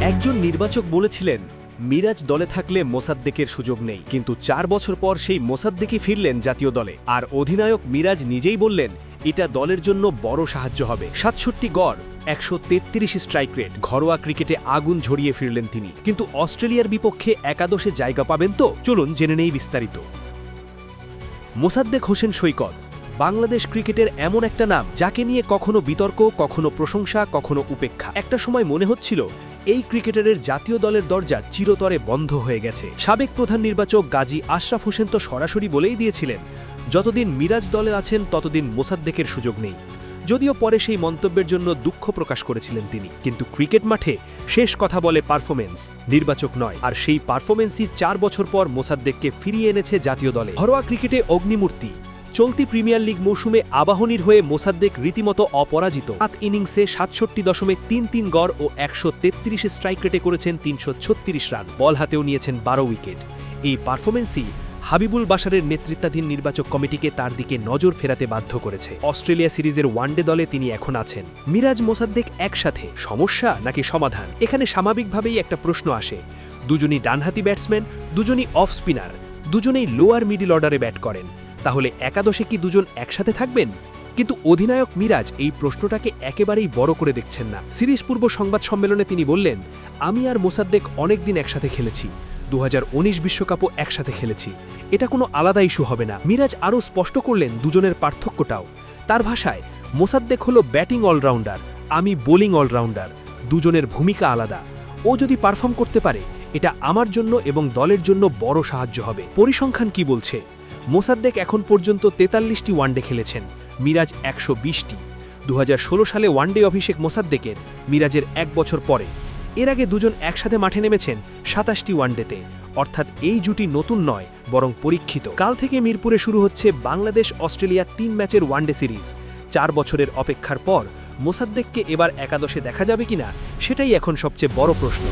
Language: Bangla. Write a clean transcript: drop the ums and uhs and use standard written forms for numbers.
একজন নির্বাচক বলেছিলেন মিরাজ দলে থাকলে মোসাদ্দেকের সুযোগ নেই, কিন্তু 4 বছর পর সেই মোসাদ্দেকই ফিরলেন জাতীয় দলে। আর অধিনায়ক মিরাজ নিজেই বললেন এটা দলের জন্য বড় সাহায্য হবে। 67 গড়, 133 স্ট্রাইক রেট, ঘরোয়া ক্রিকেটে আগুন ঝরিয়ে ফিরলেন তিনি। কিন্তু অস্ট্রেলিয়ার বিপক্ষে একাদশে জায়গা পাবেন তো? চলুন জেনে নেই বিস্তারিত। মোসাদ্দেক হোসেন সৈকত বাংলাদেশ ক্রিকেটের এমন একটা নাম যাকে নিয়ে কখনো বিতর্ক, কখনো প্রশংসা, কখনো উপেক্ষা। একটা সময় মনে হচ্ছিল এই ক্রিকেটারের জাতীয় দলের দরজা চিরতরে বন্ধ হয়ে গেছে। সাবেক প্রধান নির্বাচক গাজী আশরাফ হোসেন তো সরাসরি বলেই দিয়েছিলেন যতদিন মিরাজ দলে আছেন ততদিন মোসাদ্দেকের সুযোগ নেই। যদিও পরে সেই মন্তব্যের জন্য দুঃখ প্রকাশ করেছিলেন তিনি, কিন্তু ক্রিকেট মাঠে শেষ কথা বলে পারফরমেন্স, নির্বাচক নয়। আর সেই পারফরমেন্সই 4 বছর পর মোসাদ্দেককে ফিরিয়ে এনেছে জাতীয় দলে। ঘরোয়া ক্রিকেটে অগ্নিমূর্তি। চলতি প্রিমিয়ার লিগ মৌসুমে আবাহনীর হয়ে মোসাদ্দেক রীতিমতো অপরাজিত। 7 ইনিংসে 67.33 গড় ও 133 স্ট্রাইক রেটে করেছেন 336 রান। বল হাতেও নিয়েছেন 12 উইকেট। এই পারফরমেন্সই হাবিবুল বাশারের নেতৃত্বাধীন নির্বাচক কমিটিকে তার দিকে নজর ফেরাতে বাধ্য করেছে। অস্ট্রেলিয়া সিরিজের ওয়ানডে দলে তিনি এখন আছেন। মিরাজ মোসাদ্দেক একসাথে সমস্যা নাকি সমাধান? এখানে স্বাভাবিকভাবেই একটা প্রশ্ন আসে। দুজনই ডানহাতি ব্যাটসম্যান, দুজনই অফ স্পিনার, দুজনেই লোয়ার মিডল অর্ডারে ব্যাট করেন। তাহলে একাদশে কি দুজন একসাথে থাকবেন? কিন্তু অধিনায়ক মিরাজ এই প্রশ্নটাকে একেবারেই বড় করে দেখছেন না। সিরিজ পূর্ব সংবাদ সম্মেলনে তিনি বললেন, আমি আর মোসাদ্দেক অনেকদিন একসাথে খেলেছি, 2019 বিশ্বকাপও একসাথে খেলেছি, এটা কোনো আলাদা ইস্যু হবে না। মিরাজ আরও স্পষ্ট করলেন দুজনের পার্থক্যটাও। তার ভাষায়, মোসাদ্দেক হলো ব্যাটিং অলরাউন্ডার, আমি বোলিং অলরাউন্ডার, দুজনের ভূমিকা আলাদা। ও যদি পারফর্ম করতে পারে এটা আমার জন্য এবং দলের জন্য বড় সাহায্য হবে। পরিসংখ্যান কি বলছে? মোসাদ্দেক এখন পর্যন্ত 43টি ওয়ানডে খেলেছেন, মিরাজ 120টি। 2016 সালে ওয়ানডে অভিষেক মোসাদ্দেকের, মিরাজের 1 বছর পরে। এর আগে দুজন একসাথে মাঠে নেমেছেন 27টি ওয়ানডেতে। অর্থাৎ এই জুটি নতুন নয়, বরং পরীক্ষিত। কাল থেকে মিরপুরে শুরু হচ্ছে বাংলাদেশ অস্ট্রেলিয়া 3 ম্যাচের ওয়ানডে সিরিজ। 4 বছরের অপেক্ষার পর মোসাদ্দেককে এবার একাদশে দেখা যাবে কিনা, সেটাই এখন সবচেয়ে বড় প্রশ্ন।